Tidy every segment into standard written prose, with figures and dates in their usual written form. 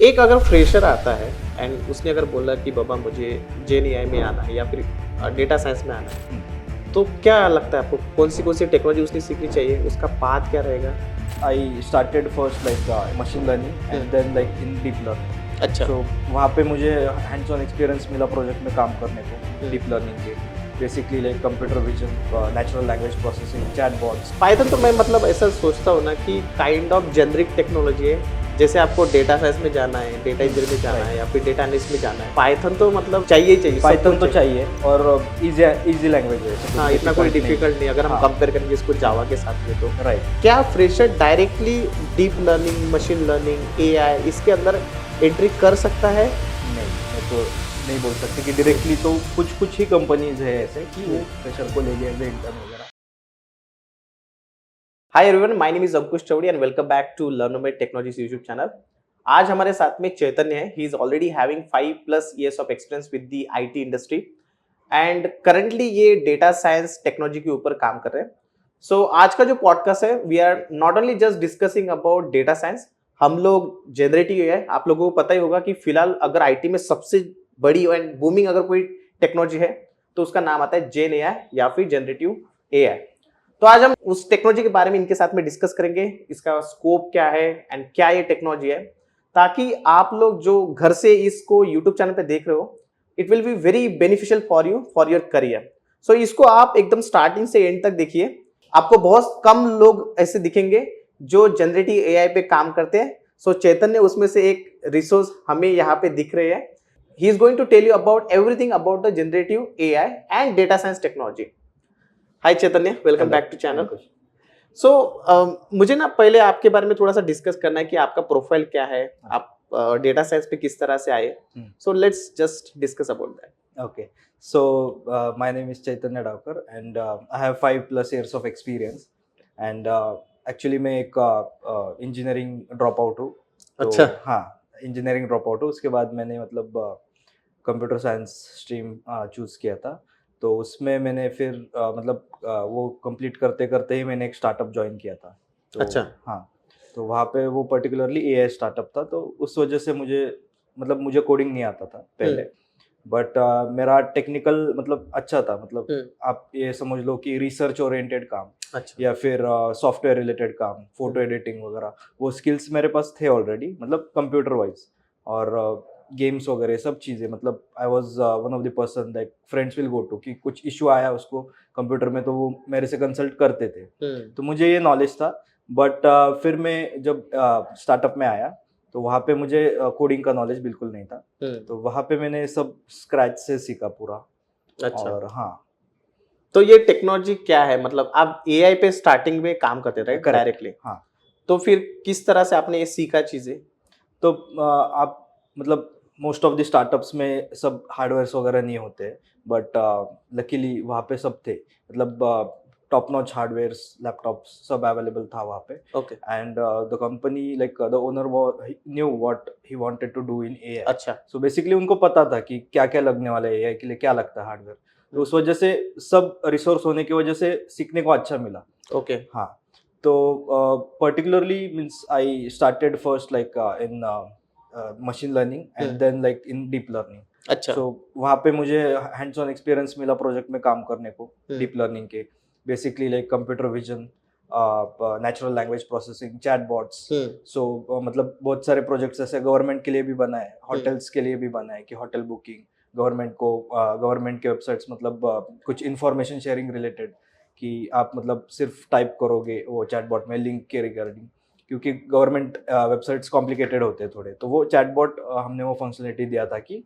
एक अगर फ्रेशर आता है एंड उसने अगर बोला कि बाबा मुझे जेन एआई में आना है या फिर डेटा साइंस में आना है, तो क्या लगता है आपको कौन सी टेक्नोलॉजी उसने सीखनी चाहिए, उसका पाथ क्या रहेगा? I started first like machine learning and then like in deep learning. अच्छा। So वहाँ पे मुझे हैंड्स ऑन एक्सपीरियंस मिला प्रोजेक्ट में काम करने को डीप लर्निंग के basically like computer vision, natural language processing, chatbots. Python तो मैं मतलब ऐसा सोचता हूँ ना कि काइंड ऑफ जेनरिक टेक्नोलॉजी है। जैसे आपको डेटा साइंस में जाना है, डेटा इंजीनियर में जाना है या फिर डेटा एनालिस्ट में जाना है, पाइथन तो मतलब चाहिए ही चाहिए, पाइथन सबको तो चाहिए और इजी लैंग्वेज है, ऐसा कुछ हाँ, इतना कोई difficult नहीं। डिफिकल्ट नहीं अगर हम हाँ। कंपेयर करेंगे इसको जावा के साथ में तो। राइट। क्या fresher directly deep learning, machine learning, AI इसके अंदर एंट्री कर सकता है? नहीं, मैं तो नहीं बोल सकते कि डायरेक्टली, तो कुछ ही कंपनीज है ऐसे कि वो फ्रेशर को ले गए इंटर्न वगैरह। Hi everyone, my name is Ankush Chaudhary and welcome back to Learnomate Technologies YouTube channel. आज हमारे साथ में चैतन्य है। He is already having 5+ years of experience with the IT industry and currently ये डेटा साइंस टेक्नोलॉजी के ऊपर काम कर रहे हैं। सो आज का जो पॉडकास्ट है, we are not only just discussing about data science, हम लोग जनरेटिव है। आप लोगों को पता ही होगा कि फिलहाल अगर आईटी में सबसे बड़ी एंड बूमिंग अगर कोई टेक्नोलॉजी है तो उसका नाम आता है जेन एआई या फिर जनरेटिव एआई। तो आज हम उस टेक्नोलॉजी के बारे में इनके साथ में डिस्कस करेंगे, इसका स्कोप क्या है एंड क्या ये टेक्नोलॉजी है, ताकि आप लोग जो घर से इसको यूट्यूब चैनल पे देख रहे हो, it will be very beneficial for you for your career. So इसको आप एकदम स्टार्टिंग से एंड तक देखिए। आपको बहुत कम लोग ऐसे दिखेंगे जो जनरेटिव एआई पे काम करते हैं। सो चैतन्य उसमें से एक रिसोर्स हमें यहाँ पे दिख रहे हैं। He is going to tell you about everything about the generative AI and data science technology. Hi Chaitanya, welcome back to channel. Ankush. So मुझे ना पहले आपके बारे में थोड़ा सा डिस्कस करना है कि आपका प्रोफाइल क्या है, आप डेटा साइंस पे किस तरह से आए। So let's just discuss about that. Okay, so my name is Chaitanya Davkar and I have 5+ years of experience and actually मैं एक इंजीनियरिंग ड्रॉप आउट हूँ। तो अच्छा। हाँ, इंजीनियरिंग ड्रॉप आउट हूँ। उसके बाद मैंने मतलब कंप्यूटर साइंस स्ट्रीम चूज़ किया था। तो उसमें मैंने फिर मतलब वो कंप्लीट करते करते ही मैंने एक स्टार्टअप ज्वाइन किया था। तो अच्छा। हाँ, तो वहाँ पे वो पर्टिकुलरली एआई स्टार्टअप था, तो उस वजह से मुझे कोडिंग नहीं आता था पहले। बट मेरा टेक्निकल मतलब अच्छा था, मतलब आप ये समझ लो कि रिसर्च ओरिएंटेड काम अच्छा। या फिर सॉफ्टवेयर रिलेटेड काम, फोटो एडिटिंग वगैरह, वो स्किल्स मेरे पास थे ऑलरेडी, मतलब कंप्यूटर वाइज। और गेम्स वगैरह सब चीज़ें, मतलब I was one of the person that friends will go to कि कुछ इशू आया उसको कंप्यूटर में तो वो मेरे से कंसल्ट करते थे। तो मुझे ये नॉलेज था। बट फिर मैं जब स्टार्टअप में आया तो वहाँ पे मुझे कोडिंग का नॉलेज बिल्कुल नहीं था। तो वहाँ पे मैंने सब स्क्रैच से सीखा पूरा। अच्छा। और हाँ, तो ये टेक्नोलॉजी क्या है, मतलब आप एआई पे स्टार्टिंग में काम करते थे करेक्ट। डायरेक्टली, हाँ, तो फिर किस तरह से आपने ये सीखा चीजें? तो आप मतलब मोस्ट ऑफ द स्टार्टअप्स में सब हार्डवेयर्स वगैरह नहीं होते, बट लकीली वहाँ पे सब थे, मतलब टॉप नॉच हार्डवेयर्स, लैपटॉप्स सब अवेलेबल था वहाँ पे। Okay. And the company like the owner knew what he wanted to do in AI. अच्छा। सो बेसिकली उनको पता था कि क्या क्या लगने वाला है एआई के लिए, क्या लगता है हार्डवेयर। तो उस वजह से सब रिसोर्स होने की वजह से सीखने को अच्छा मिला। ओके। हाँ, तो particularly means I started first like in machine learning and then like in deep learning. अच्छा। So वहाँ पे मुझे हैंड्स ऑन एक्सपीरियंस मिला प्रोजेक्ट में काम करने को डीप लर्निंग के basically like computer vision, natural language processing, chatbots. So मतलब बहुत सारे प्रोजेक्ट्स ऐसे गवर्नमेंट के लिए भी बनाए, होटल्स के लिए भी बनाए कि होटल बुकिंग, गवर्नमेंट के वेबसाइट्स, मतलब कुछ इंफॉर्मेशन शेयरिंग रिलेटेड कि आप मतलब सिर्फ टाइप करोगे वो चैटबॉट में लिंक के रिगार्डिंग, क्योंकि गवर्नमेंट वेबसाइट्स कॉम्प्लिकेटेड होते हैं थोड़े, तो वो चैटबॉट हमने वो फंक्शनलिटी दिया था कि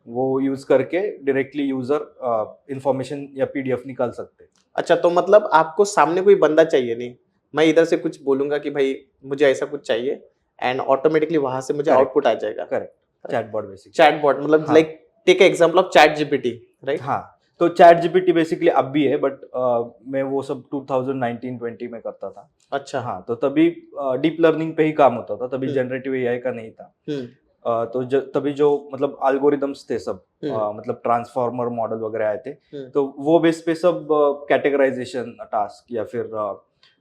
वो यूज़ करके डायरेक्टली यूज़र इंफॉर्मेशन या पीडीएफ निकाल सकते हैं। अच्छा, तो मतलब आपको सामने कोई बंदा चाहिए नहीं, मैं इधर से कुछ बोलूंगा कि भाई मुझे ऐसा कुछ चाहिए एंड ऑटोमेटिकली वहां से मुझे करेक्ट, आउटपुट आ जाएगा। Correct, chatbot basically. चैटबॉट मतलब हाँ, like take example of chat GPT, right? हाँ, तो चैट जीपीटी बेसिकली अब भी है, बट मैं वो सब 2019-20 में करता था। अच्छा। हाँ, तो तभी डीप लर्निंग पे ही काम होता था, तभी जनरेटिव एआई का नहीं था। तो तभी जो मतलब एल्गोरिदम्स थे सब, मतलब ट्रांसफॉर्मर मॉडल वगैरह आए थे, तो वो बेस पे सब कैटेगराइजेशन टास्क या फिर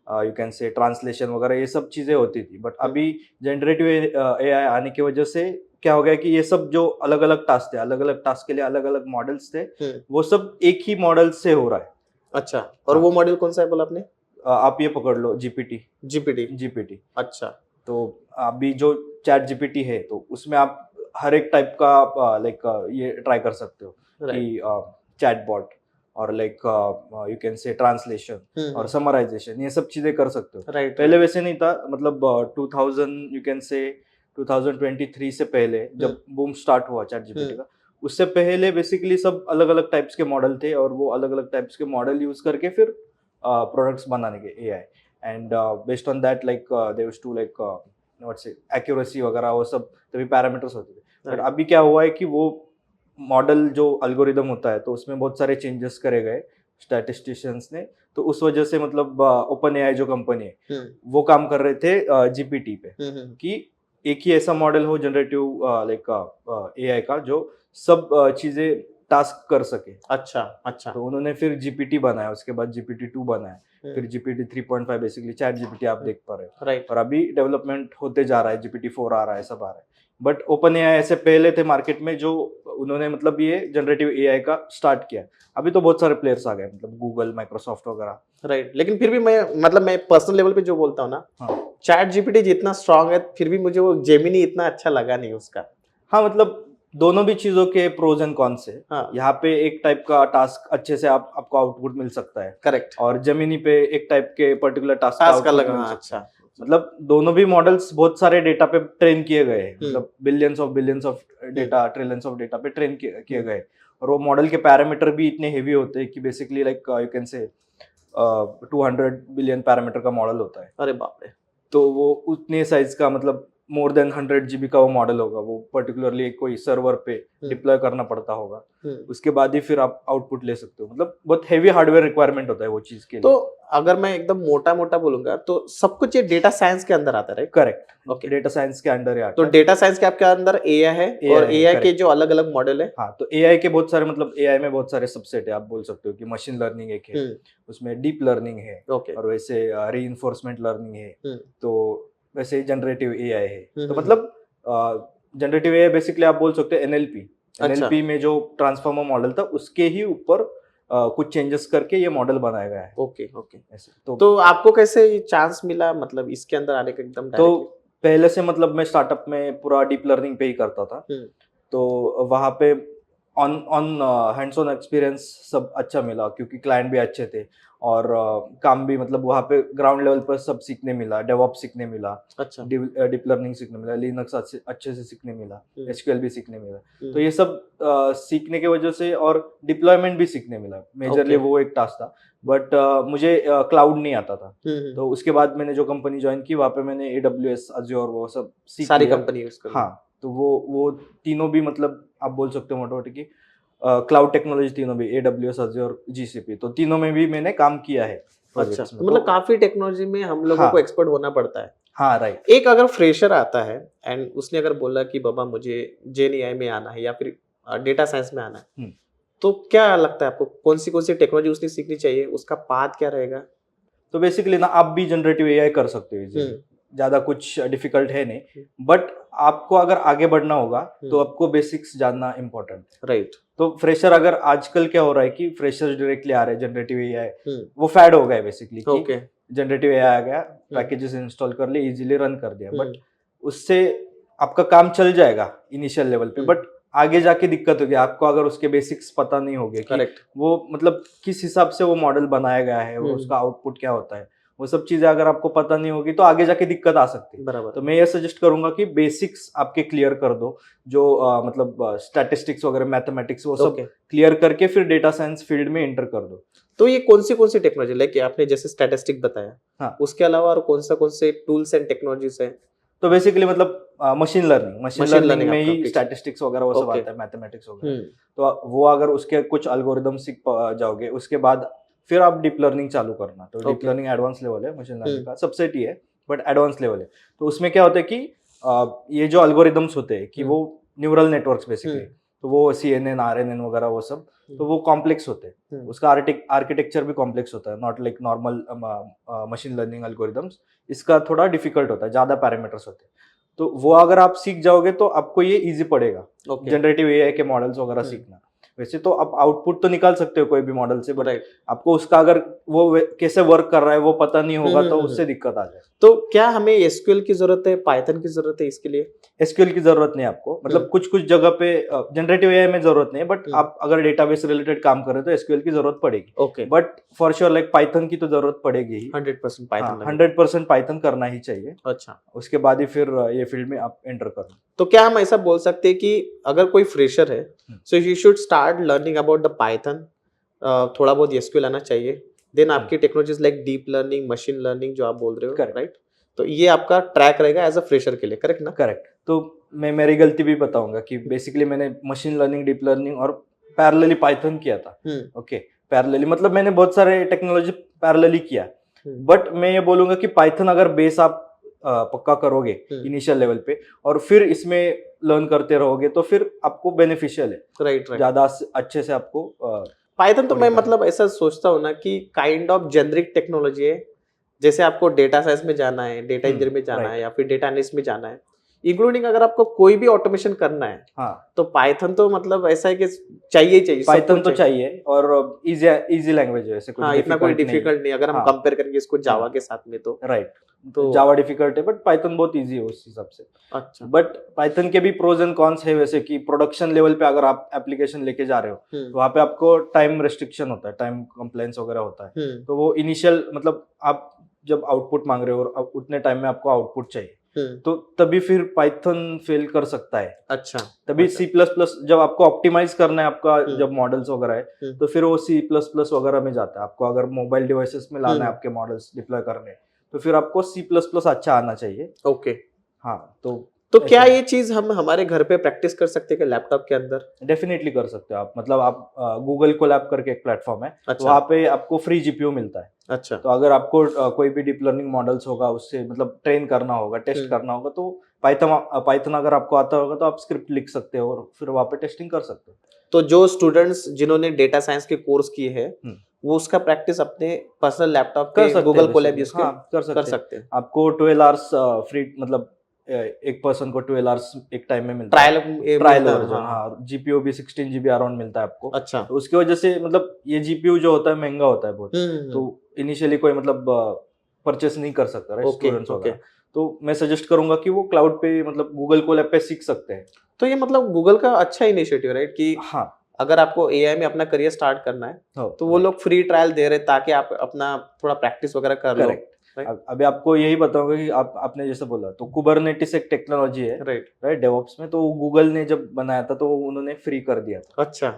यू कैन से ट्रांसलेशन वगैरह ये सब चीजें होती थी, बट अभी जनरेटिव एआई आने की वजह से क्या हो गया कि ये सब जो अलग अलग टास्क थे, अलग अलग टास्क के लिए अलग अलग मॉडल्स थे, वो सब एक ही मॉडल से हो रहा है। अच्छा, और हाँ। वो मॉडल कौन सा है बोला आपने? आप ये पकड़ लो जीपीटी। जीपीटी। अच्छा। तो अभी जो चैट जीपीटी है तो उसमें आप हर एक टाइप का लाइक ये ट्राई कर सकते हो कि चैट बॉट और like you can say translation और समराइजेशन, ये सब चीजें कर सकते हो। राइट। पहले वैसे नहीं था, मतलब 2000 यू कैन से 2023 से पहले जब बूम स्टार्ट हुआ चैट जीपीटी का, उससे पहले बेसिकली सब अलग अलग टाइप्स के मॉडल थे और वो अलग अलग टाइप्स के मॉडल यूज करके फिर प्रोडक्ट्स बनाने के AI, and based on that like they used to like what's it accuracy वगैरह वो सब तभी पैरामीटर्स होते थे। बट अभी क्या हुआ है कि वो मॉडल जो अल्गोरिदम होता है तो उसमें बहुत सारे चेंजेस करे गए स्टैटिस्टिशियंस ने, तो उस वजह से मतलब ओपन एआई जो कंपनी है वो काम कर रहे थे जीपीटी पे कि एक ही ऐसा मॉडल हो जनरेटिव लाइक एआई का जो सब चीजें टास्क कर सके। अच्छा। तो उन्होंने फिर जीपीटी बनाया, उसके बाद जीपीटी 2 बनाया, फिर जीपीटी 3.5 बेसिकली चैट जीपीटी आप देख पा रहे हो। राइट। और अभी डेवलपमेंट होते जा रहा है, जीपीटी 4 आ रहा है, सब आ रहा है। बट ओपन एआई ऐसे पहले थे मार्केट में जो उन्होंने मतलब ये जनरेटिव एआई का स्टार्ट किया। अभी तो बहुत सारे प्लेयर्स आ गए, मतलब गूगल, माइक्रोसॉफ्ट वगैरह। राइट, लेकिन फिर भी मैं पर्सनल लेवल पे जो बोलता हूँ ना, हाँ चैट जीपीटी जितना स्ट्रांग है फिर भी मुझे वो जेमिनी इतना अच्छा लगा नहीं उसका। हाँ, मतलब दोनों भी चीजों के प्रोज एंड कॉन्स है। हाँ। यहाँ पे एक टाइप का टास्क अच्छे से आपको आउटपुट मिल सकता है, करेक्ट। और जेमिनी पे एक टाइप के पर्टिकुलर टास्क का टास्क आउटपुट अलग। मिल हाँ, सकता है। अच्छा। मतलब दोनों भी मॉडल्स बहुत सारे डेटा पे ट्रेन किए गए हैं, मतलब billions of data, trillions of data पे ट्रेन किए गए, और वो मॉडल के पैरामीटर भी इतने हेवी होते हैं कि basically like you can say 200 billion parameter का मॉडल होता है। अरे बाप रे। तो वो उतने साइज का, मतलब मोर देन 100 GB का वो मॉडल होगा, वो पर्टिकुलरली कोई सर्वर पे डिप्लॉय करना पड़ता होगा, उसके बाद ही फिर आप आउटपुट ले सकते हो। मतलब बहुत हेवी हार्डवेयर रिक्वायरमेंट होता है वो चीज के लिए। तो अगर मैं एकदम मोटा मोटा बोलूंगा तो सब कुछ ये डेटा साइंस के अंदर आता है, right? Correct, okay. Data science के अंडर आता तो है। डेटा साइंस के आपके अंदर एआई है, और AI है, एआई के correct। जो अलग अलग मॉडल है। हाँ, तो एआई के बहुत सारे, मतलब एआई में बहुत सारे सबसेट है। आप बोल सकते हो कि मशीन लर्निंग एक है, उसमें डीप लर्निंग है, ओके। और वैसे रीइंफोर्समेंट लर्निंग है, तो वैसे जनरेटिव एआई है। तो हम्म। मतलब जनरेटिव एआई बेसिकली आप बोल सकते हो एनएलपी। अच्छा। एनएलपी में जो ट्रांसफॉर्मर मॉडल था उसके ही ऊपर कुछ चेंजेस करके ये मॉडल बनाया गया है। Okay okay. ऐसे तो आपको कैसे चांस मिला मतलब इसके अंदर आने का एकदम तो डायरेक्टली? पहले से मतलब मैं स्टार्टअप में पूरा डीप लर्निंग पे ही करता था, तो वहाँ पे on on hands on experience सब अच्छा मिला, क्योंकि क्लाइंट भी अच्छे थे, और काम भी मतलब वहाँ पे ग्राउंड लेवल पर सब सीखने मिला, डेवऑप्स सीखने मिला, अच्छा। डीप लर्निंग सीखने मिला, लिनक्स अच्छे से सीखने मिला, एसक्यूएल भी सीखने मिला। तो ये सब सीखने की वजह से, और डिप्लॉयमेंट भी सीखने मिला, मेजरली वो एक टास्क था। बट मुझे क्लाउड नहीं आता था, तो उसके बाद मैंने जो कंपनी ज्वाइन की वहाँ पे मैंने AWS, अज्योर वो सब सीख सारी लिया। कंपनी यूज कर। हाँ, तो वो तीनों भी, मतलब आप बोल सकते हो मोटा मोटी की क्लाउड टेक्नोलॉजी तीनों भी, AWS, अज्योर, GCP, तो तीनों में भी मैंने काम किया है अच्छा, प्रोजेक्ट्स में। तो मतलब काफी टेक्नोलॉजी में हम लोगों हाँ, को एक्सपर्ट होना पड़ता है। हाँ राइट। एक अगर फ्रेशर आता है एंड उसने अगर बोला कि बाबा मुझे जेएनआई में आना है या फिर डेटा साइंस में आना है, तो क्या लगता है आपको कौन सी टेक्नोलॉजी उसने सीखनी चाहिए, उसका पाथ क्या रहेगा? तो बेसिकली ना आप भी जनरेटिव एआई कर सकते हो इजीली, ज्यादा कुछ डिफिकल्ट है नहीं, बट आपको अगर आगे बढ़ना होगा तो आपको बेसिक्स जानना इम्पोर्टेंट है। राइट। तो फ्रेशर, अगर आजकल क्या हो रहा है कि फ्रेशर्स डायरेक्टली आ रहे हैं जनरेटिव एआई, वो फैड हो गया बेसिकली कि जनरेटिव एआई आ गया, पैकेजेस इंस्टॉल कर लिए, इजीली रन कर दिया, बट उससे आपका काम चल जाएगा इनिशियल लेवल पे, बट आगे जाके दिक्कत होगी आपको अगर उसके बेसिक्स पता नहीं होंगे कि वो मतलब किस हिसाब से वो मॉडल बनाया गया है और उसका आउटपुट क्या होता है, वो सब चीजें अगर आपको पता नहीं होगी तो आगे जाके दिक्कत आ सकती है। बराबर। तो मैं ये सजेस्ट करूंगा कि बेसिक्स आपके क्लियर कर दो, जो मतलब स्टैटिस्टिक्स वगैरह, मैथमेटिक्स, वो सब क्लियर करके फिर डेटा साइंस फील्ड में एंटर कर दो। तो ये कौन सी टेक्नोलॉजी, लाइक आपने जैसे स्टैटिस्टिक बताया, हाँ, उसके अलावा और कौन से टूल्स एंड टेक्नोलॉजीज है? तो बेसिकली मतलब मशीन लर्निंग में ही स्टैटिस्टिक्स वगैरह वो सब आता है, मैथमेटिक्स वगैरह। तो वो अगर उसके कुछ एल्गोरिदम सीख जाओगे, उसके बाद फिर आप डीप लर्निंग चालू करना। तो डीप लर्निंग एडवांस लेवल है, मशीन लर्निंग का सबसेट ही है, बट एडवांस लेवल है। तो उसमें क्या होता है कि ये जो एल्गोरिदम्स होते हैं कि वो न्यूरल नेटवर्क्स बेसिकली, तो वो CNN RNN वगैरह वो सब, तो वो कॉम्प्लेक्स होते हैं, उसका आर्किटेक्चर भी कॉम्प्लेक्स होता है, not like normal machine learning algorithms. इसका थोड़ा डिफिकल्ट होता है, ज्यादा पैरामीटर्स होते हैं, तो वो अगर आप सीख जाओगे तो आपको ये इजी पड़ेगा जनरेटिव एआई के मॉडल्स वगैरह सीखना। वैसे तो आप आउटपुट तो निकाल सकते हो कोई भी मॉडल से, बट आपको उसका अगर वो कैसे वर्क कर रहा है वो पता नहीं होगा तो उससे दिक्कत आ जाए। तो क्या हमें एसक्यूएल की जरूरत है, पाइथन की जरूरत है इसके लिए? एसक्यूएल की जरूरत नहीं है आपको, मतलब कुछ कुछ जगह पे जनरेटिव एआई में जरूरत नहीं है, बट आप अगर डेटाबेस रिलेटेड काम कर रहे हो तो एसक्यूएल की जरूरत पड़ेगी। Okay, but for sure like Python की तो जरूरत पड़ेगी ही, 100% पाइथन। 100% पाइथन करना ही चाहिए। अच्छा, उसके बाद ही फिर ये फील्ड में आप एंटर करो। तो क्या हम ऐसा बोल सकते हैं कि अगर कोई फ्रेशर है, so you should start learning about the Python, थोड़ा बहुत एसक्यूएल आना चाहिए, देन आपकी technologies like deep learning, machine learning जो आप बोल रहे हो, राइट? तो ये आपका ट्रैक रहेगा एज अ फ्रेशर के लिए, करेक्ट ना? करेक्ट। तो मैं मेरी गलती भी बताऊंगा कि बेसिकली मैंने मशीन लर्निंग, डीप लर्निंग और पैरेलली पाइथन किया था। ओके, पैरेलली मतलब मैंने बहुत सारे टेक्नोलॉजी पैरेलली किया, बट मैं ये बोलूंगा कि पाइथन अगर बेस आप पक्का करोगे इनिशियल लेवल पे और फिर इसमें लर्न करते रहोगे तो फिर आपको बेनिफिशियल है, राइट। ज्यादा अच्छे से आपको पाइथन तो मैं मतलब ऐसा सोचता हूँ ना कि काइंड ऑफ जेनरिक टेक्नोलॉजी है, जैसे आपको डेटा साइंस में जाना है, डेटा इंजीनियर में जाना है, या फिर डेटा एनालिस्ट में जाना है, इंक्लूडिंग अगर आपको कोई भी ऑटोमेशन करना है, हाँ, तो पाइथन तो मतलब ऐसा है कि चाहिए चाहिए, पाइथन तो चाहिए। और इजी लैंग्वेज है, ऐसे हाँ, इतना कोई डिफिकल्ट नहीं अगर हम कंपेयर करेंगे इसको जावा के साथ में तो, राइट। तो जावा डिफिकल्ट है बट पाइथन बहुत इजी है उस हिसाब से। अच्छा, बट पाइथन के भी प्रोज एंड कॉन्स है, वैसे कि प्रोडक्शन लेवल पे अगर आप एप्लीकेशन लेके जा रहे हो तो वहाँ पे आपको टाइम रेस्ट्रिक्शन होता है, टाइम कंप्लेंस वगैरह होता है, तो वो इनिशियल मतलब आप जब आउटपुट मांग रहे हो और उतने टाइम में आपको आउटपुट चाहिए तो तभी फिर पाइथन फेल कर सकता है। अच्छा, तभी C++ जब आपको ऑप्टिमाइज करना है आपका जब मॉडल्स वगैरह है तो फिर वो C++ वगैरह में जाता है। आपको अगर मोबाइल डिवाइसेस में लाना है आपके मॉडल्स डिप्लॉय करने तो फिर आपको C++ अच्छा आना चाहिए। ओके, हाँ, तो क्या ये चीज हम हमारे घर पे प्रैक्टिस कर सकते हैं लैपटॉप के अंदर? डेफिनेटली कर सकते हो आप, मतलब आप गूगल कोलैब करके एक प्लेटफॉर्म है, तो वहाँ पे आपको फ्री जीपीयू मिलता है। अच्छा, तो अगर आपको कोई भी डीप लर्निंग मॉडल्स होगा उससे मतलब ट्रेन करना होगा, टेस्ट करना होगा, तो पाइथन अगर आपको आता होगा तो आप स्क्रिप्ट लिख सकते हो और फिर वहाँ पे टेस्टिंग कर सकते हो। तो जो स्टूडेंट्स जिन्होंने डेटा साइंस के कोर्स किए हैं वो उसका प्रैक्टिस अपने पर्सनल लैपटॉप पे गूगल कोलैब यूज कर सकते हैं। आपको 12 आवर्स फ्री, मतलब एक पर्सन को 12 आवर्स एक टाइम में मिलता है, ट्रायल वर्जन। हाँ, जीपीयू भी 16 GB अराउंड मिलता है आपको। अच्छा, तो उसकी वजह से मतलब ये जीपीयू जो होता है महंगा होता है बहुत, तो इनिशियली कोई मतलब परचेस नहीं कर सकता स्टूडेंट्स वगैरह। तो मैं सजेस्ट करूंगा कि वो क्लाउड पे मतलब गूगल कोलैब पे सीख सकते हैं। तो ये मतलब गूगल का अच्छा इनिशिएटिव, राइट? कि हाँ, अगर आपको एआई में अपना करियर स्टार्ट करना है तो वो लोग फ्री ट्रायल दे रहे ताकि आप अपना थोड़ा प्रैक्टिस वगैरह कर लो। अभी आपको यही बताऊंगा कि आपने जैसे बोला तो कुबरनेटिस एक टेक्नोलॉजी है, राइट, डेवऑप्स में, तो गूगल ने जब बनाया था तो उन्होंने फ्री कर दिया था। अच्छा,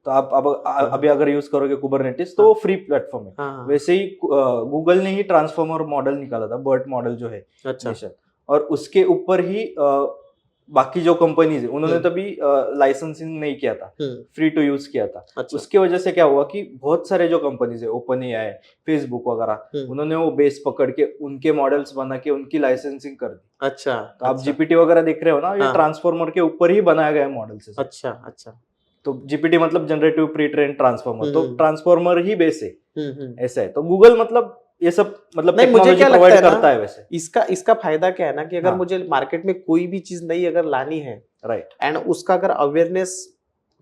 तो आप अब अभी अगर यूज करोगे कुबरनेटिस तो वो फ्री प्लेटफॉर्म है। वैसे ही गूगल ने ही ट्रांसफॉर्मर मॉडल निकाला था, बर्ट मॉडल जो है। अच्छा, और उसके ऊपर ही बाकी जो कंपनीज है उन्होंने तभी लाइसेंसिंग नहीं किया था, फ्री टू यूज किया था। अच्छा, उसकी वजह से क्या हुआ कि बहुत सारे जो कंपनीज है, ओपन एआई, फेसबुक वगैरह, उन्होंने वो बेस पकड़ के उनके मॉडल्स बना के उनकी लाइसेंसिंग कर दी। अच्छा, तो आप जीपीटी वगैरह देख रहे हो ना, ये ट्रांसफॉर्मर के ऊपर ही बनाया गया मॉडल्स है। अच्छा, अच्छा, तो जीपीटी मतलब जनरेटिव प्री ट्रेन ट्रांसफॉर्मर, तो ट्रांसफॉर्मर ही बेस है, ऐसा है। तो गूगल मतलब ये सब मतलब टेक्नोलॉजी प्रोवाइड करता है। वैसे इसका फायदा क्या है ना कि अगर मुझे मार्केट में कोई भी चीज नई अगर लानी है, राइट, एंड उसका अगर अवेयरनेस,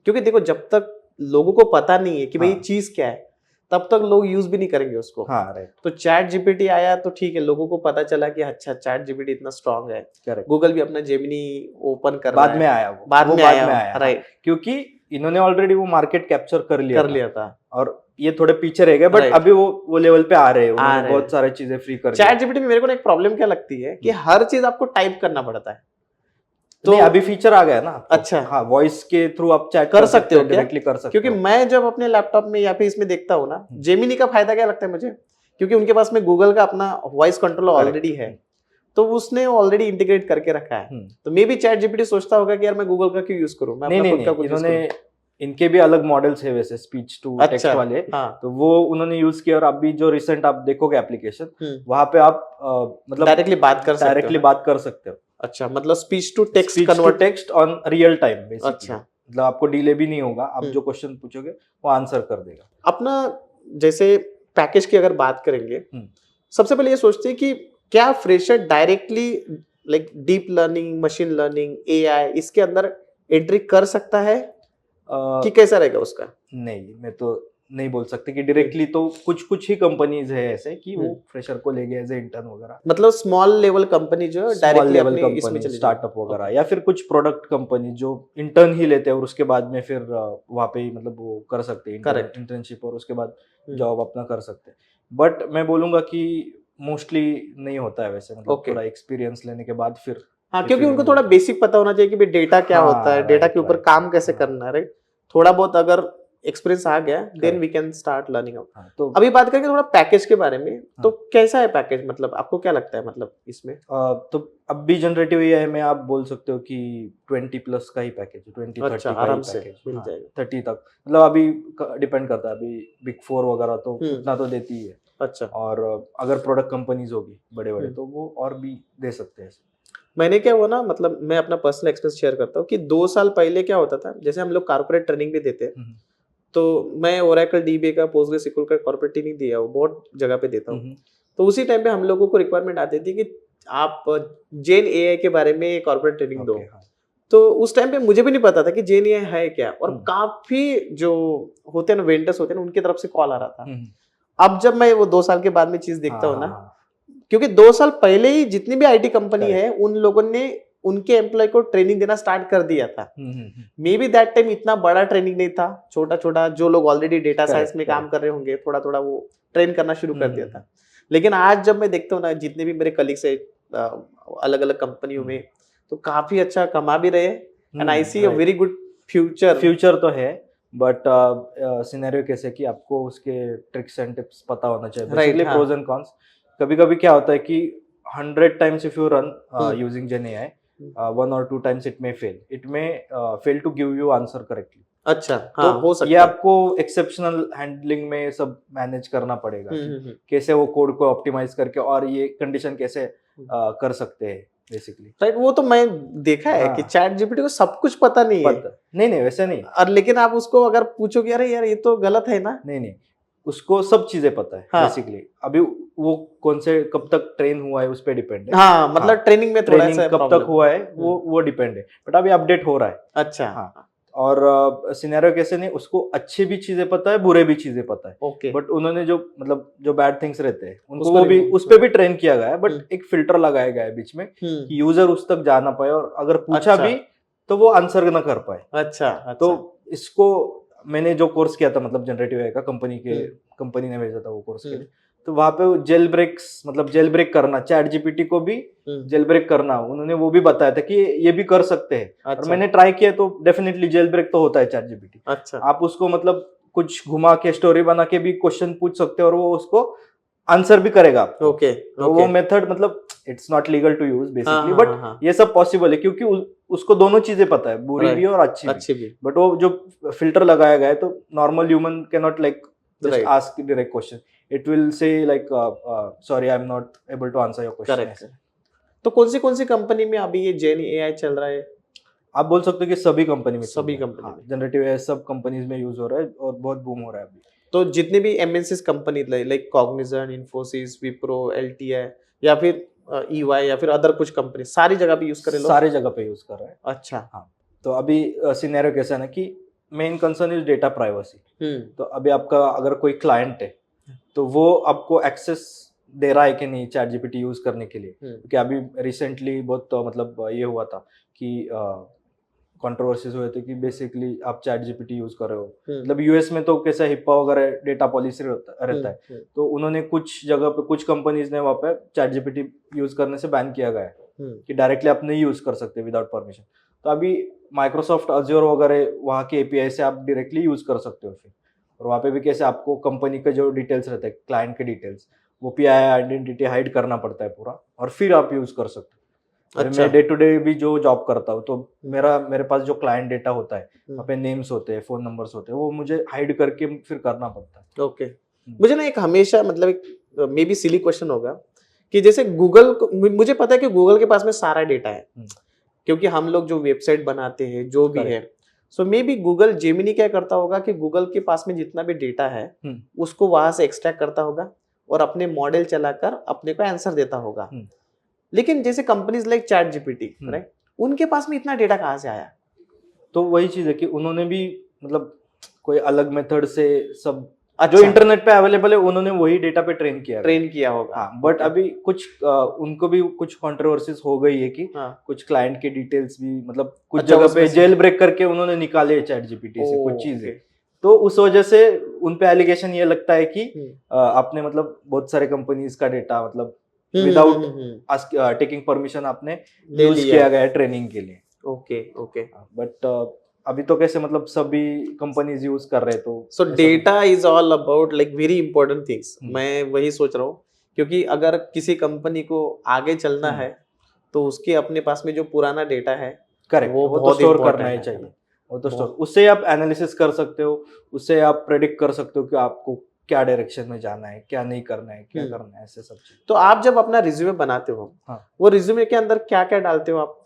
क्योंकि देखो जब तक लोगों को पता नहीं है कि भाई चीज क्या है तब तक लोग यूज भी नहीं करेंगे उसको। हाँ, राइट। तो चैट जीपीटी आया तो ठीक है, लोगों को पता चला कि अच्छा चैट जीपीटी इतना स्ट्रांग है। गूगल भी अपना जेमिनी ओपन कर रहा है, बाद में आया, बाद में आया, राइट, क्योंकि इन्होंने ऑलरेडी वो मार्केट कैप्चर कर लिया था और ये थोड़े पीछे रह गए, बट अभी वो लेवल पे आ रहे हैं, उन्होंने बहुत सारी चीजें फ्री कर चैट जीपीटी में मेरे को एक प्रॉब्लम क्या लगती है कि हर चीज आपको टाइप करना पड़ता है। तो अभी फीचर आ गया ना। अच्छा, हाँ, वॉइस के थ्रू आप चैट कर सकते हो, डायरेक्टली कर सकते हो। क्योंकि मैं जब अपने लैपटॉप में या फिर इसमें देखता हूँ ना, जेमिनी का फायदा क्या लगता है मुझे, क्योंकि उनके पास में गूगल का अपना वॉइस कंट्रोलर ऑलरेडी है, तो उसने ऑलरेडी इंटीग्रेट करके रखा है। तो मे भी चैट जीपीटी सोचता होगा कि यार मैं गूगल का क्यों यूज करूं, मैं अपना खुद का कुछ यूज करूं। इनके भी अलग मॉडल्स है वैसे, स्पीच टू टेक्स्ट वाले। हाँ, तो वो उन्होंने यूज किया। और अभी जो रिसेंट आप देखोगे एप्लीकेशन, वहां पे आप मतलब डायरेक्टली बात कर सकते हो। अच्छा, मतलब speech to text text on real time basically. अच्छा, मतलब आपको डिले भी नहीं होगा, आप हम्म। जो क्वेश्चन पूछोगे वो आंसर कर देगा। अपना जैसे पैकेज की अगर बात करेंगे, हम्म। सबसे पहले ये सोचते हैं कि क्या fresher directly like deep learning, machine learning, AI इसके अंदर एंट्री कर सकता है कि कैसा रहेगा उसका? नहीं, मैं तो नहीं बोल सकते कि डायरेक्टली, तो कुछ कुछ ही कंपनीज है ऐसे कि वो फ्रेशर को लेंगे एज ए इंटर्न वगैरह, मतलब स्मॉल लेवल कंपनी जो है स्मॉल डायरेक्टली लेवल अपने इसमें कंपनी, चली स्टार्टअप वगैरह, या फिर कुछ प्रोडक्ट कंपनी जो इंटर्न ही लेते हैं और उसके बाद में फिर वहाँ पे ही मतलब वो कर सकते हैं Correct. इंटर्नशिप, और उसके बाद हम्म। जॉब अपना कर सकते हैं। बट मैं बोलूंगा कि मोस्टली नहीं होता है वैसे, मतलब Okay. थोड़ा एक्सपीरियंस लेने के बाद फिर हाँ, ये क्योंकि फील्ड उनको में थोड़ा जाते हैं। बेसिक पता होना चाहिए कि भाई डेटा क्या हाँ, होता है, डेटा right, के ऊपर right. काम कैसे हाँ, करना है, राइट? थोड़ा बहुत अगर एक्सपीरियंस आ गया then we can start learning out. हाँ, तो अभी बात करेंगे थोड़ा पैकेज के बारे में, तो हाँ। कैसा है पैकेज, मतलब आपको क्या लगता है मतलब इसमें? तो अब भी जनरेटिव एआई में आप बोल सकते हो कि 20 प्लस का ही पैकेज, 20-30 अच्छा, का ही आराम से पैकेज, मिल हाँ, जाएगा। 30 तक, मतलब अभी डिपेंड करता है, अभी बिग फोर वगैरह तो हम्म। उतना तो देती ही है, अच्छा। और अगर प्रोडक्ट कंपनीज होगी बड़े बड़े हम्म। तो वो और भी दे सकते हैं। मैंने क्या हुआ ना, मतलब मैं अपना पर्सनल एक्सपीरियंस शेयर करता हूँ कि 2 साल पहले क्या होता था, जैसे हम लोग कॉर्पोरेट ट्रेनिंग भी देते हैं, हम्म, तो मैं ओरेकल डीबी का, पोस्टग्रेसक्यूएल का कॉर्पोरेट ट्रेनिंग दिया हूँ, बहुत जगह पे देता हूँ। हम्म, तो उसी टाइम पे हम लोगों को रिक्वायरमेंट आती थी कि आप जेन एआई के बारे में कॉर्पोरेट ट्रेनिंग दो। ओके, हाँ, तो उस टाइम पे मुझे भी नहीं पता था कि जेन एआई है क्या, और हम्म, काफी जो होते हैं ना वेंडर्स होते हैं ना, उनकी तरफ से कॉल आ रहा था। हम्म, अब जब मैं वो 2 साल के बाद में चीज हाँ, देखता हूँ हाँ, ना, हाँ, क्योंकि 2 साल पहले ही जितनी भी आईटी कंपनी करेक्ट, है उन लोगों ने उनके एम्प्लॉय को ट्रेनिंग देना स्टार्ट कर दिया था। मे बी दैट टाइम इतना बड़ा ट्रेनिंग नहीं था, छोटा छोटा जो लोग ऑलरेडी डेटा साइंस करेक्ट, में काम करेक्ट, कर रहे होंगे थोड़ा थोड़ा वो ट्रेन करना शुरू कर दिया था। लेकिन आज जब मैं देखता हूँ ना, जितने भी मेरे कलीग्स है अलग अलग कंपनियों में, तो काफी अच्छा कमा भी रहे हैं, and I see a right. Very good future. Future तो है, बट सिनेरियो कैसे कि आपको उसके ट्रिक्स एंड टिप्स पता होना चाहिए, राइट, बेसिकली हाँ। Pros and cons. कभी कभी क्या होता है कि 100 times if you run hmm. Using gen AI, 1 or 2 times it may fail to give you answer correctly. अच्छा, हाँ, हो तो ये सकता है। आपको एक्सेप्शनल हैंडलिंग में सब मैनेज करना पड़ेगा कि हम्म। कैसे वो कोड को ऑप्टिमाइज करके और ये कंडीशन कैसे कर सकते हैं बेसिकली। राइट, वो तो मैं देखा है कि हाँ, चैट जीपीटी को सब कुछ पता नहीं है, पता नहीं, नहीं वैसे नहीं, और लेकिन आप उसको अगर पूछोगे अरे यार ये तो गलत है ना। नहीं नहीं, उसको सब चीजें पता है हाँ। बेसिकली। अभी वो कौन से कब तक ट्रेन हुआ है उस पर डिपेंड है। हाँ, मतलब ट्रेनिंग में थोड़ा ट्रेनिंग सा कब तक प्रॉब्लम। हुआ है वो डिपेंड है, बट अभी अपडेट हो रहा है। अच्छा। हाँ, और सिनेरियो कैसे नहीं, उसको अच्छी भी चीजें पता है, बुरे भी चीजें पता है, ओके। बट उन्होंने जो मतलब जो बैड थिंग्स रहते हैं उनको उसको वो भी remove- उस पे भी ट्रेन किया गया है, बट हम्म। एक फिल्टर लगाया गया है बीच में हम्म। कि यूजर उस तक जा ना पाए, और अगर पूछा अच्छा। भी तो वो आंसर ना कर पाए। अच्छा। तो अच्छा। इसको मैंने जो कोर्स किया था, मतलब जनरेटिव एआई का, हम्म। कंपनी ने भेजा था वो कोर्स के हम्म। लिए, तो वहां पे जेल ब्रेक्स, मतलब जेल ब्रेक करना, चैट जीपीटी को भी हम्म। जेल ब्रेक करना, उन्होंने वो भी बताया था कि ये भी कर सकते हैं। और अच्छा। मैंने ट्राई किया तो डेफिनेटली जेल ब्रेक तो होता है चैट जीपीटी। अच्छा। आप उसको मतलब कुछ घुमा के स्टोरी बना के भी क्वेश्चन पूछ सकते हो और वो उसको आंसर भी करेगा आपको। ओके। तो वो मेथड मतलब it's not legal to use हाँ बेसिकली, हाँ बट हाँ हाँ। ये सब पॉसिबल है क्योंकि उसको दोनों चीजें पता है, बुरी भी राइट, और अच्छी भी। अच्छी भी। बट वो जो फिल्टर लगाया गया है, तो normal human can not like just right. Ask direct question, it will say like sorry I am not able to answer your correct. Question. तो कौन सी कंपनी में अभी ये जेन एआई चल रहा है? आप बोल सकते हो कि सभी कंपनी में चल सभी रहा है। कंपनी हाँ, में। जनरेटिव एआई सब कंपनीज में यूज हो रहा है और बहुत बूम हो रहा है अभी। तो जितने भी MNCs company like Cognizant, Infosys, Wipro, LTI, या फिर ईवाई, या फिर अदर कुछ कंपनी, सारी जगह भी यूज करे लोग? सारे जगह पे यूज कर रहा है। अच्छा। हाँ, तो अभी सिनेरियो कैसा है ना कि main concern is data privacy. तो अभी आपका अगर कोई क्लाइंट है तो वो आपको एक्सेस दे रहा है कि नहीं चैट जीपीटी यूज करने के लिए, क्योंकि अभी रिसेंटली बहुत मतलब ये हुआ था कि कंट्रोवर्सीज हुए थे कि बेसिकली आप चैट जीपीटी यूज कर रहे हो, मतलब यूएस में तो कैसा हिप्पा वगैरह डेटा पॉलिसी रहता है, तो उन्होंने कुछ जगह पे कुछ कंपनीज ने वहाँ पे चैट जीपीटी यूज करने से बैन किया गया है कि डायरेक्टली आप नहीं यूज कर सकते विदाउट परमिशन। तो अभी माइक्रोसॉफ्ट अज्योर वगैरह वहाँ के एपीआई से आप डायरेक्टली यूज कर सकते हो फिर, और वहाँ पे भी कैसे आपको कंपनी के जो डिटेल्स रहते हैं, क्लाइंट के डिटेल्स, वो पीआई आइडेंटिटी हाइड करना पड़ता है पूरा, और फिर आप यूज कर सकते हो। अच्छा। मैं डे टू डे भी जो जॉब करता हूँ तो मेरे पास जो क्लाइंट डेटा होता है, वहाँ पे नेम्स होते हैं, फोन नंबर्स होते हैं, वो मुझे हाइड करके फिर करना पड़ता है। ओके। मुझे ना एक हमेशा मतलब एक मे बी सिली क्वेश्चन होगा कि जैसे गूगल को, मुझे पता है कि गूगल के पास में सारा डेटा है, क्योंकि हम लोग जो वेबसाइट बनाते हैं जो भी है, सो मे बी गूगल जेमिनी क्या करता होगा कि गूगल के पास में जितना भी डेटा है उसको वहां से एक्सट्रैक्ट करता होगा और अपने मॉडल चलाकर अपने को आंसर देता होगा। लेकिन जैसे companies like chat GPT, right, उनके पास में इतना डेटा कहाँ से आया? तो वही चीज है कि उन्होंने भी मतलब कोई अलग मेथड से सब अच्छा, जो इंटरनेट पे अवेलेबल है उन्होंने वही डेटा पे ट्रेन किया होगा। हाँ, बट अभी कुछ उनको भी कुछ कंट्रोवर्सीज हो गई है कि कुछ क्लाइंट के डिटेल्स भी मतलब कुछ अच्छा, जगह उसमें पे से- जेल ब्रेक करके उन्होंने निकाले चैट जीपीटी से कुछ चीजें। ओके। तो उस वजह से उन पे एलिगेशन ये लगता है कि आपने मतलब बहुत सारे कंपनीज का डेटा मतलब विदाउट टेकिंग परमिशन आपने ले यूज लिया। किया गया है ट्रेनिंग के लिए। Okay okay. बट अभी तो कैसे मतलब सभी कंपनीज यूज कर रहे तो सो ऐसा data is all about like very important things. Hmm. मैं वही सोच रहा हूँ क्योंकि अगर किसी कंपनी को आगे चलना हम्म। है तो उसके अपने पास में जो पुराना डेटा है करेक्ट वो वो तो बहुत स्टोर important करना ही है। चाहिए। वो तो बहुत- स्टोर उससे आप एनालिसिस कर सकते हो, उससे आप प्रेडिक्ट कर सकते हो कि आपको क्या डायरेक्शन में जाना है, क्या नहीं करना है, क्या करना है, ऐसे सब चीज। तो आप जब अपना रिज्यूमे बनाते हो, हाँ। वो रिज्यूमे के अंदर क्या क्या डालते हो आप?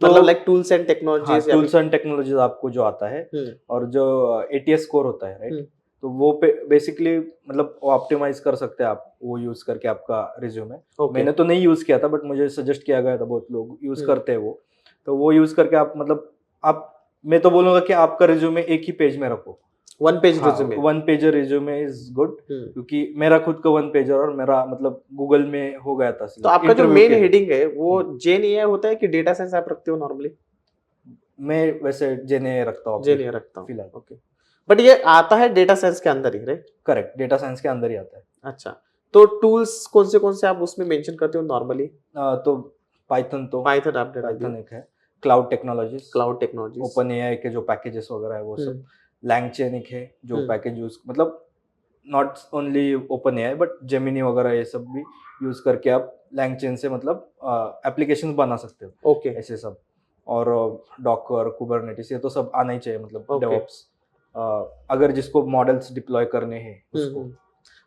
तो मतलब लाइक टूल्स एंड हाँ, टेक्नोलॉजीज टूल्स एंड टेक्नोलॉजीज आपको जो आता है और जो एटीएस स्कोर होता है, राइट, तो वो बेसिकली मतलब वो ऑप्टिमाइज कर सकते हैं आप वो यूज करके आपका रिज्यूमे। मैंने तो नहीं यूज किया था बट मुझे सजेस्ट किया गया था, बहुत लोग यूज करते हैं वो। तो वो यूज करके आप मतलब आप मैं तो बोलूंगा कि आपका रिज्यूमे एक ही पेज में रखो। One page resume. One pager resume is good, क्योंकि मेरा खुद का वन पेजर और मेरा मतलब गूगल में हो गया था। तो आपका जो मेन हेडिंग है वो जेन एआई होता है कि डेटा साइंस आप रखते हो नॉर्मली? मैं वैसे जेने रखता हूँ, जेन एआई रखता हूँ फिलहाल। ओके। बट ये आता है डेटा साइंस के अंदर ही, राइट? करेक्ट, डेटा साइंस के अंदर ही आता है। अच्छा, तो टूल्स कौन से आप उसमें मेंशन करते हो नॉर्मली? तो पाइथन आप पाइथन एक है, क्लाउड टेक्नोलॉजीज, ओपन एआई के जो पैकेजेस वगैरह है वो सब, लैंगचेन एक है जो पैकेज यूज मतलब not only open AI but Gemini वगैरह ये सब भी यूज करके आप लैंगचेन से मतलब एप्लीकेशंस बना सकते हो। ओके। ऐसे सब, और डॉकर, कुबरनेटिस, ये तो सब आना ही चाहिए मतलब डेवऑप्स, अगर जिसको मॉडल्स डिप्लॉय करने हैं उसको।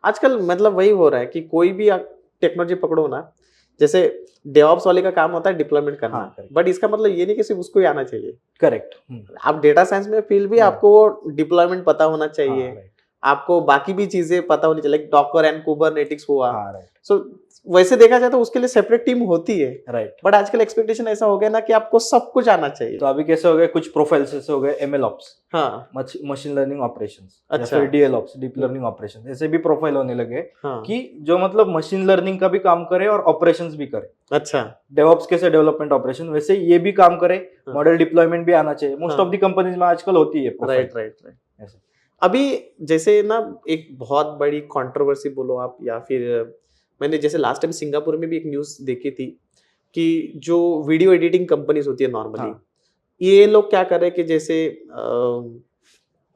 आजकल मतलब वही हो रहा है कि कोई भी टेक्नोलॉजी पकड़ो ना, जैसे डेवऑप्स वाले का काम होता है डिप्लॉयमेंट करना, बट इसका मतलब ये नहीं कि सिर्फ उसको ही आना चाहिए। करेक्ट, आप डेटा साइंस में फील्ड भी आपको डिप्लॉयमेंट पता होना चाहिए, आपको बाकी भी चीजें पता होनी चाहिए, लाइक डॉकर एंड कुबरनेटिक्स हुआ। सो वैसे देखा जाए तो उसके लिए सेपरेट टीम होती है, राइट। बट आजकल एक्सपेक्टेशन ऐसा हो गया ना कि आपको सब कुछ आना चाहिए। तो अभी कैसे हो गए, कुछ प्रोफाइल्स ऐसे हो गए एमएल ऑप्स, हाँ, मशीन लर्निंग ऑपरेशंस, अच्छा, या फिर DL ops, deep learning operations, ऐसे भी प्रोफाइल होने लगे कि जो मतलब मशीन लर्निंग का भी काम करे और ऑपरेशंस भी करे। अच्छा, डेवऑप्स कैसे डेवलपमेंट ऑपरेशन, वैसे ये भी काम करे, मॉडल डिप्लॉयमेंट भी आना चाहिए। मोस्ट ऑफ द कंपनीज में आजकल होती है प्रोफाइल। राइट। अभी जैसे ना एक बहुत बड़ी कंट्रोवर्सी बोलो आप, या फिर मैंने जैसे लास्ट टाइम सिंगापुर में भी एक न्यूज़ देखी थी कि जो वीडियो एडिटिंग कंपनीज होती है नॉर्मली, ये लोग क्या कर रहे हैं कि जैसे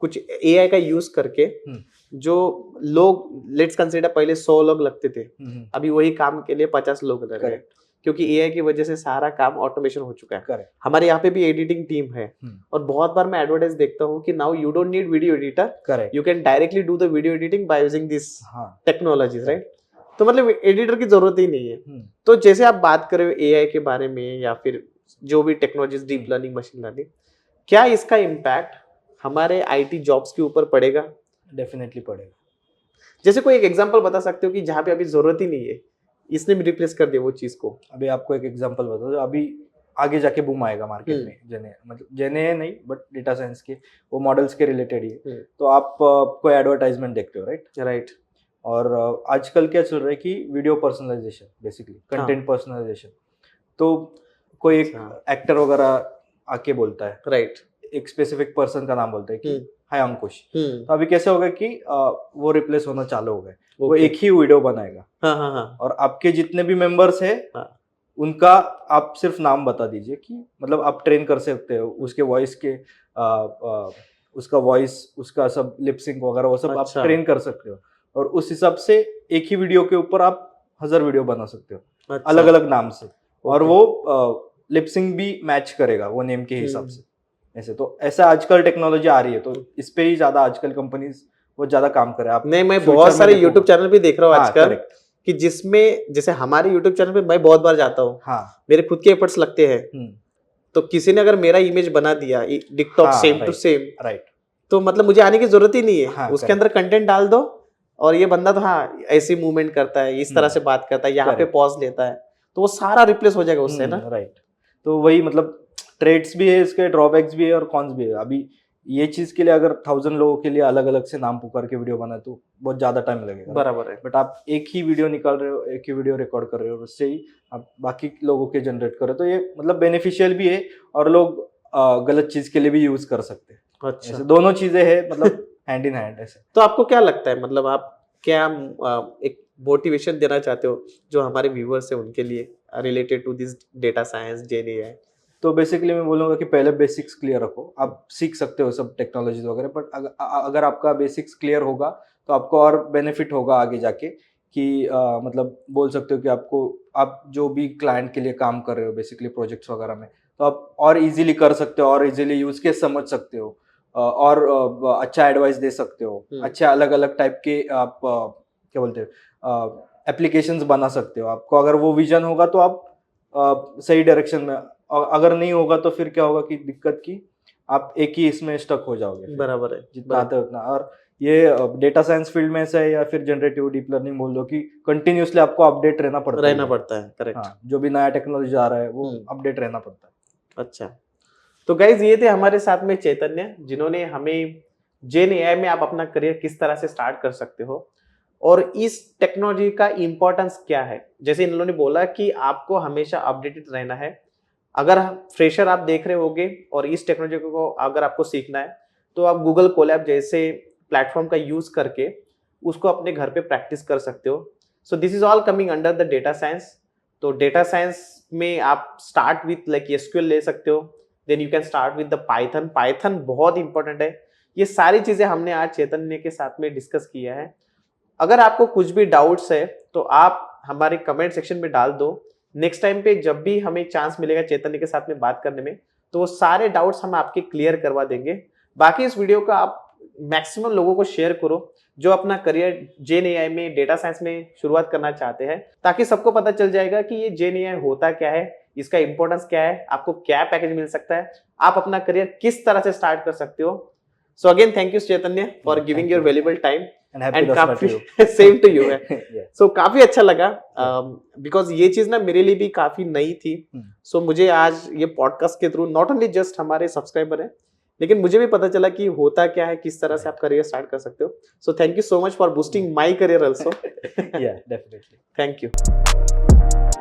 कुछ एआई का यूज करके जो लोग लेट्स कंसीडर पहले 100 लोग लगते थे, अभी वही काम के लिए 50 लोग लग रहे हैं, क्योंकि एआई की वजह से सारा काम ऑटोमेशन हो चुका है। हमारे यहाँ पे भी एडिटिंग टीम है, और बहुत बार मैं एडवर्टाइज देखता हूँ कि now you don't need video editor, you can directly do the video editing by using this technologies, right? तो मतलब एडिटर की जरूरत ही नहीं है। तो जैसे आप बात कर रहे हो एआई के बारे में या फिर जो भी technologies, deep learning, machine learning, क्या इसका इम्पैक्ट हमारे आईटी जॉब्स के ऊपर पड़ेगा? डेफिनेटली पड़ेगा। जैसे कोई एक एग्जांपल बता सकते हो कि जहाँ पे अभी जरूरत ही नहीं है, इसने भी रिप्लेस कर दिया वो चीज को? अभी आपको एक एग्जांपल बता दो, अभी आगे जाके बूम आएगा मार्केट में, जेने मतलब जेने नहीं बट डेटा साइंस के वो मॉडल्स के रिलेटेड ही। तो आप कोई एडवर्टाइजमेंट देखते हो, राइट? और आजकल क्या चल रहा है कि video personalization, basically content personalization. तो कोई एक एक्टर वगैरह आके बोलता है, राइट, एक स्पेसिफिक पर्सन का नाम बोलता है कि हाय अंकुश। तो अभी कैसे हो गया कि वो रिप्लेस होना चालू हो गए। वो एक ही वीडियो बनाएगा, और आपके जितने भी मेंबर्स है उनका आप सिर्फ नाम बता दीजिए कि मतलब आप ट्रेन कर सकते हो उसके वॉइस के, उसका वॉइस, उसका सब लिपसिंग वगैरह वो सब आप ट्रेन कर सकते हो, और उस हिसाब से एक ही वीडियो के ऊपर आप 1000 वीडियो बना सकते हो अलग अलग नाम से, और वो लिपसिंग भी मैच करेगा वो नेम के हिसाब से। ऐसे तो ऐसा आजकल टेक्नोलॉजी आ रही है, तो इस पे ही ज्यादा आजकल कंपनीज वो ज्यादा काम करे। आप नहीं, मैं बहुत सारे यूट्यूब चैनल भी देख रहा हूँ आजकल कि जिसमें जैसे हमारे यूट्यूब चैनल पे मैं बहुत बार जाता हूँ, मेरे खुद के एफर्ट्स लगते हैं, तो किसी ने अगर मेरा इमेज बना दिया टिकटॉक हाँ, same to right. Same, right तो मतलब मुझे आने की जरूरत ही नहीं है, हाँ, उसके correct. अंदर कंटेंट डाल दो और ये बंदा तो हाँ ऐसी मूवमेंट करता है, इस तरह से बात करता है, यहाँ पे Correct. पॉज लेता है, तो वो सारा रिप्लेस हो जाएगा उससे ना। राइट तो वही मतलब ट्रेड्स भी है इसके, ड्रॉबैक्स भी है और कॉन्स भी है। अभी ये चीज के लिए अगर 1000 लोगों के लिए अलग अलग से नाम पुकार के वीडियो बनाए तो बहुत ज्यादा टाइम लगेगा। बराबर है। बट आप एक ही वीडियो निकाल रहे हो, एक ही वीडियो रिकॉर्ड कर रहे हो, उससे ही आप बाकी लोगों के जनरेट कर रहे हो, तो ये मतलब बेनिफिशियल भी है और लोग गलत चीज के लिए भी यूज कर सकते हैं। अच्छा, ऐसे दोनों चीजें हैं मतलब हैंड इन हैंड ऐसे। तो आपको क्या लगता है, मतलब आप क्या एक मोटिवेशन देना चाहते हो जो हमारे व्यूअर्स है उनके लिए related to this data science, GenAI? तो बेसिकली मैं बोलूँगा कि पहले बेसिक्स क्लियर रखो। आप सीख सकते हो सब टेक्नोलॉजीज वगैरह, बट अगर आपका बेसिक्स क्लियर होगा तो आपको और बेनिफिट होगा आगे जाके कि मतलब बोल सकते हो कि आप जो भी क्लाइंट के लिए काम कर रहे हो बेसिकली प्रोजेक्ट्स वगैरह में, तो आप और इजीली कर सकते हो और इजीली यूज केस समझ सकते हो और अच्छा एडवाइस दे सकते हो। अच्छे अलग अलग टाइप के आप क्या बोलते हो एप्लीकेशंस बना सकते हो। आपको अगर वो विजन होगा तो आप सही डायरेक्शन में, और अगर नहीं होगा तो फिर क्या होगा कि दिक्कत की आप एक ही इसमें स्टक हो जाओगे फिर। बराबर है, जितना आता है उतना। और ये डेटा साइंस फील्ड में ऐसा है या फिर जनरेटिव डीप लर्निंग बोल दो कि कंटिन्यूसली आपको अपडेट रहना पड़ता है। करेक्ट। हाँ, जो भी नया टेक्नोलॉजी आ रहा है वो अपडेट रहना पड़ता है। अच्छा, तो गाइज ये थे हमारे साथ में चैतन्य, जिन्होंने हमें जेएनएआई में आप अपना करियर किस तरह से स्टार्ट कर सकते हो और इस टेक्नोलॉजी का इम्पोर्टेंस क्या है। जैसे इन लोगों ने बोला कि आपको हमेशा अपडेटेड रहना है। अगर फ्रेशर आप देख रहे होगे और इस टेक्नोलॉजी को अगर आपको सीखना है तो आप गूगल कोलैब जैसे प्लेटफॉर्म का यूज करके उसको अपने घर पे प्रैक्टिस कर सकते हो। So this is all coming under the data science. तो डेटा साइंस में आप स्टार्ट विथ लाइक एसक्यूएल ले सकते हो, then you can start with the Python. Python बहुत इंपॉर्टेंट है। ये सारी चीजें हमने आज चैतन्य के साथ में डिस्कस किया है। अगर आपको कुछ भी डाउट्स है तो आप हमारे कमेंट सेक्शन में डाल दो। नेक्स्ट टाइम पे जब भी हमें चांस मिलेगा चैतन्य के साथ में बात करने में, तो वो सारे डाउट्स हम आपके क्लियर करवा देंगे। बाकी इस वीडियो का आप मैक्सिमम लोगों को शेयर करो जो अपना करियर जेएनएआई में, डेटा साइंस में शुरुआत करना चाहते हैं, ताकि सबको पता चल जाएगा कि ये जेएनएआई होता क्या है, इसका इंपॉर्टेंस क्या है, आपको क्या पैकेज मिल सकता है, आप अपना करियर किस तरह से स्टार्ट कर सकते हो। So again thank you Chaitanya for giving your valuable time and काफी सेम टू यू है। Yeah. सो काफी अच्छा लगा बिकॉज ये चीज ना मेरे लिए भी काफी नई थी। सो मुझे आज ये पॉडकास्ट के थ्रू नॉट ओनली जस्ट हमारे सब्सक्राइबर है, लेकिन मुझे भी पता चला कि होता क्या है, किस तरह से आप करियर स्टार्ट कर सकते हो। So thank you so much for boosting my career also. Yeah, definitely. Thank you.